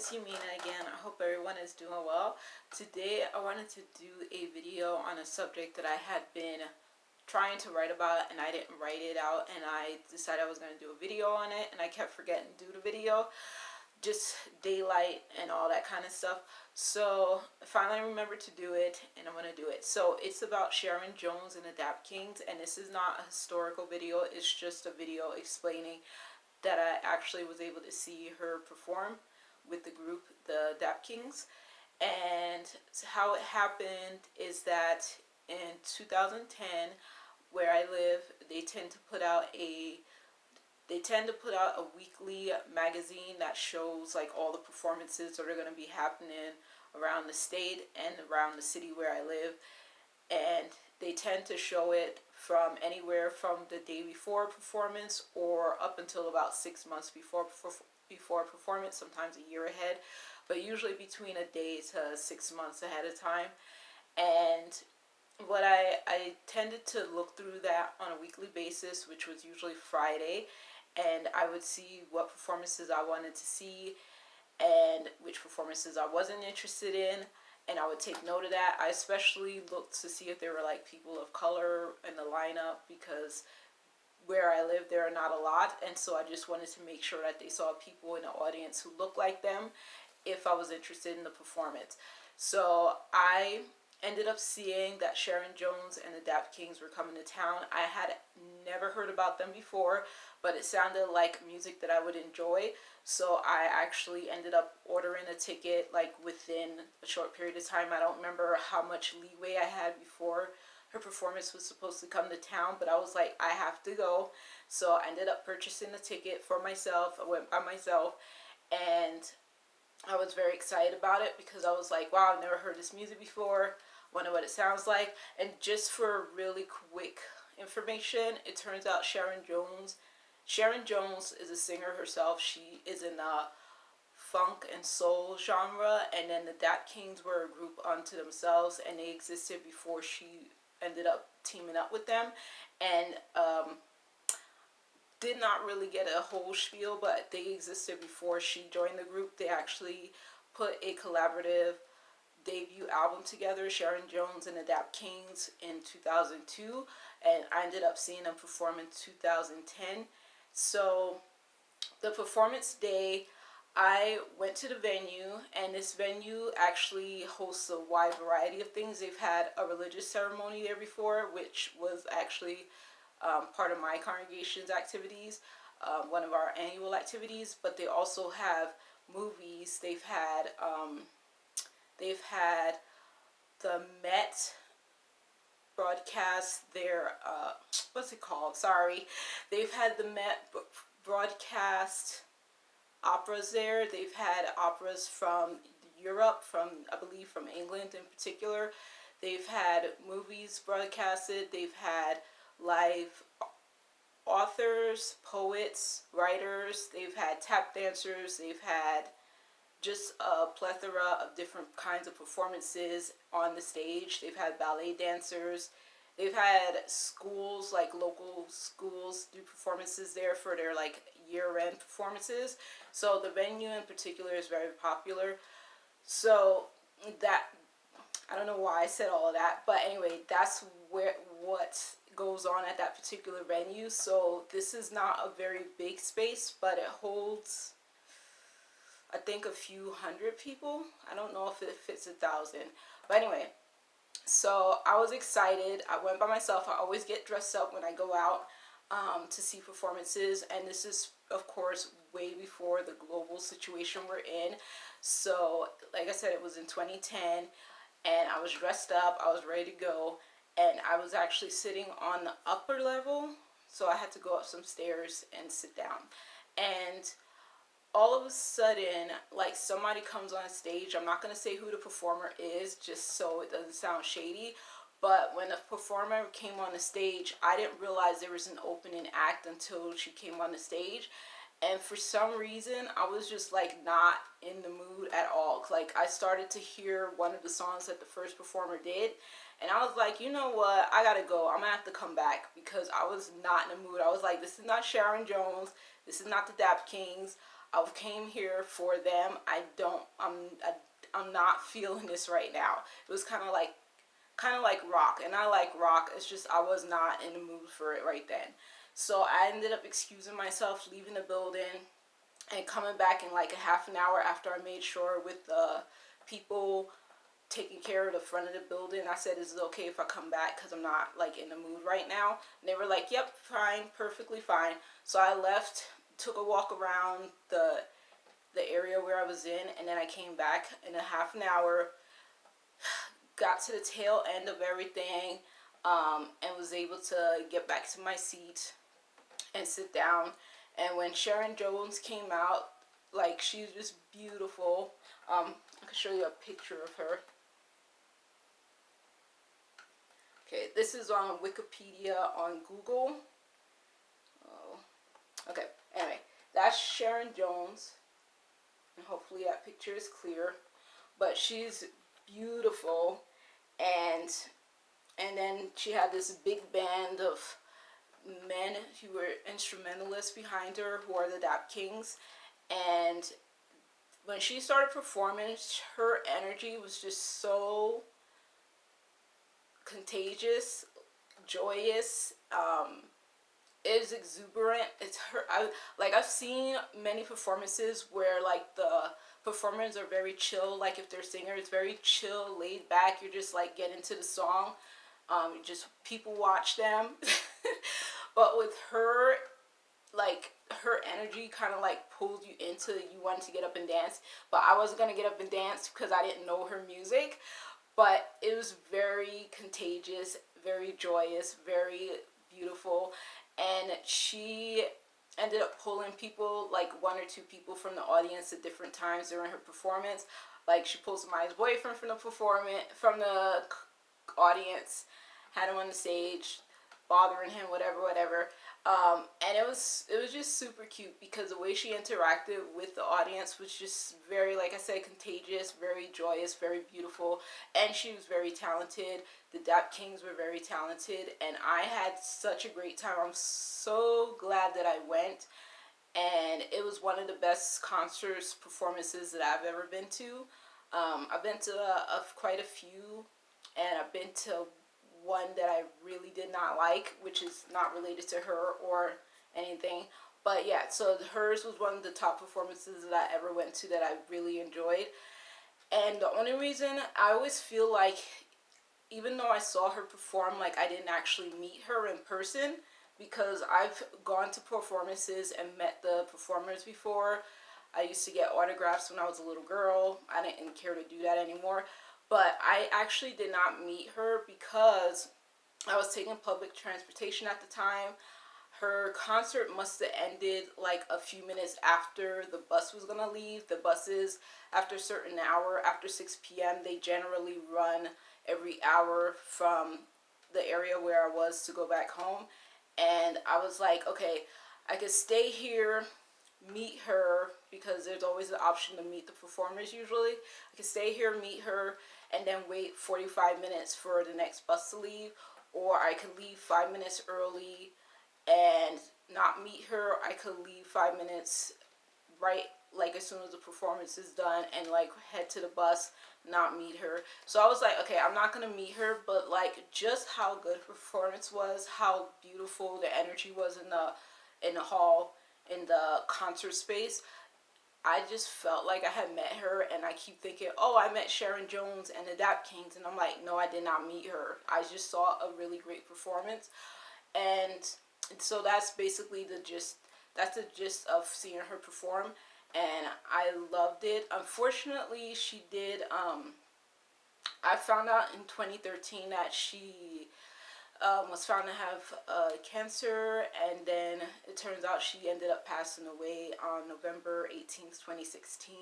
it's Yumina again. I hope everyone is doing well. Today I wanted to do a video on a subject that I had been trying to write about and I didn't write it out, and I decided I was going to do a video on it and I kept forgetting to do the video. Just daylight and all that kind of stuff. So I finally remembered to do it and I'm going to do it. So it's about Sharon Jones and the Dap Kings, and this is not a historical video. It's just a video explaining that I actually was able to see her perform with the group, the Dap Kings. And how it happened is that in 2010, where I live, they tend to put out a weekly magazine that shows like all the performances that are going to be happening around the state and around the city where I live. And they tend to show it from anywhere from the day before performance or up until about 6 months before performance, sometimes a year ahead, but usually between a day to 6 months ahead of time. And what I tended to look through that on a weekly basis, which was usually Friday, and I would see what performances I wanted to see and which performances I wasn't interested in, and I would take note of that. I especially looked to see if there were like people of color in the lineup, because where I live there are not a lot, and so I just wanted to make sure that they saw people in the audience who looked like them if I was interested in the performance. So I ended up seeing that Sharon Jones and the Dap Kings were coming to town. I had never heard about them before, but it sounded like music that I would enjoy. So I actually ended up ordering a ticket like within a short period of time. I don't remember how much leeway I had before her performance was supposed to come to town, but I was like, I have to go. So I ended up purchasing the ticket for myself. I went by myself, and I was very excited about it because I was like, wow, I've never heard this music before. Wonder what it sounds like. And just for really quick information, it turns out Sharon Jones is a singer herself. She is in the funk and soul genre, and then the Dap Kings were a group unto themselves, and they existed before she ended up teaming up with them. And did not really get a whole spiel, but they existed before she joined the group. They actually put a collaborative debut album together, Sharon Jones and the Dap Kings, in 2002, and I ended up seeing them perform in 2010. So the performance day, I went to the venue, and this venue actually hosts a wide variety of things. They've had a religious ceremony there before, which was actually part of my congregation's activities, one of our annual activities, but they also have movies. They've had the Met broadcast their what's it called? Sorry, they've had the Met broadcast operas there. They've had operas from Europe, from I believe from England in particular. They've had movies broadcasted. They've had live authors, poets, writers. They've had tap dancers. They've had just a plethora of different kinds of performances on the stage. They've had ballet dancers. They've had schools, like local schools, do performances there for their like year-end performances. So the venue in particular is very popular. So that, I don't know why I said all of that, but anyway, that's what goes on at that particular venue. So this is not a very big space, but it holds, I think, a few hundred people. I don't know if it fits 1,000, but anyway, so I was excited. I went by myself. I always get dressed up when I go out to see performances, and this is of course way before the global situation we're in. So like I said, it was in 2010, and I was dressed up. I was ready to go, and I was actually sitting on the upper level, so I had to go up some stairs and sit down. And all of a sudden, like, somebody comes on stage. I'm not going to say who the performer is, just so it doesn't sound shady, but when the performer came on the stage, I didn't realize there was an opening act until she came on the stage. And for some reason, I was just like not in the mood at all. Like, I started to hear one of the songs that the first performer did, and I was like, you know what, I gotta go. I'm gonna have to come back, because I was not in the mood. I was like, this is not Sharon Jones. This is not the Dap Kings. I came here for them. I'm not feeling this right now. It was kind of like rock, and I like rock. It's just I was not in the mood for it right then. So I ended up excusing myself, leaving the building, and coming back in like a half an hour after I made sure with the people taking care of the front of the building. I said, is it okay if I come back because I'm not like in the mood right now? And they were like, yep, fine, perfectly fine. So I left, took a walk around the area where I was in, and then I came back in a half an hour, got to the tail end of everything, and was able to get back to my seat and sit down. And when Sharon Jones came out, like, she's just beautiful. I can show you a picture of her. Okay, this is on Wikipedia on Google. Oh, okay, anyway, that's Sharon Jones. And hopefully that picture is clear. But she's beautiful. And then she had this big band of men who were instrumentalists behind her, who are the Dap Kings. And when she started performing, her energy was just so contagious, joyous. It is exuberant. It's her. I've seen many performances where like the performers are very chill. Like if they're singers, it's very chill, laid back. You're just like get into the song. Just people watch them. But with her, like her energy kind of like pulled you into, you wanted to get up and dance. But I wasn't gonna get up and dance because I didn't know her music. But it was very contagious, very joyous, very beautiful. And she ended up pulling people, like one or two people from the audience at different times during her performance. Like she pulled somebody's boyfriend from the audience, had him on the stage, bothering him, whatever. And it was just super cute because the way she interacted with the audience was just very, like I said, contagious, very joyous, very beautiful, and she was very talented. The Dap Kings were very talented, and I had such a great time. I'm so glad that I went, and it was one of the best concerts performances that I've ever been to. I've been to quite a few, and I've been to one that I really did not like, which is not related to her or anything. But yeah, so hers was one of the top performances that I ever went to that I really enjoyed. And the only reason I always feel like, even though I saw her perform, like I didn't actually meet her in person, because I've gone to performances and met the performers before. I used to get autographs when I was a little girl. I didn't care to do that anymore. But I actually did not meet her because I was taking public transportation at the time. Her concert must have ended like a few minutes after the bus was going to leave. The buses, after a certain hour, after 6 p.m., they generally run every hour from the area where I was to go back home. And I was like, okay, I could stay here, meet her, because there's always the option to meet the performers usually. I could stay here, meet her, and then wait 45 minutes for the next bus to leave. Or I could leave 5 minutes early and not meet her. I could leave 5 minutes right, like as soon as the performance is done, and like head to the bus, not meet her. So I was like, okay, I'm not gonna meet her, but like just how good her performance was, how beautiful the energy was in the hall, in the concert space, I just felt like I had met her. And I keep thinking, oh, I met Sharon Jones and the Dap Kings, and I'm like, no, I did not meet her. I just saw a really great performance. And so that's basically the gist. That's the gist of seeing her perform, and I loved it. Unfortunately, she did. I found out in 2013 that she was found to have cancer, and then it turns out she ended up passing away on November 18th, 2016.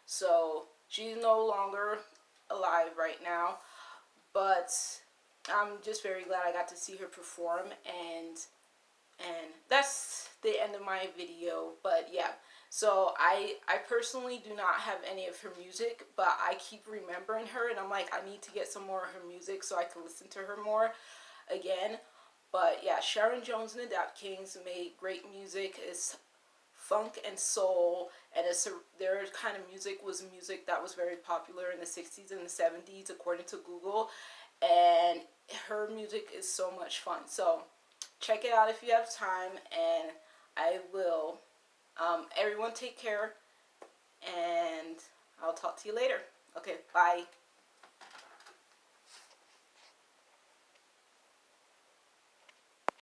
So she's no longer alive right now, but I'm just very glad I got to see her perform, and that's the end of my video. But yeah, so I personally do not have any of her music, but I keep remembering her, and I'm like, I need to get some more of her music so I can listen to her more again. But yeah, Sharon Jones and the Dap Kings made great music. It's funk and soul, and their kind of music was music that was very popular in the 60s and the 70s according to Google, and her music is so much fun. So check it out if you have time, and I will. Everyone take care, and I'll talk to you later. Okay, bye.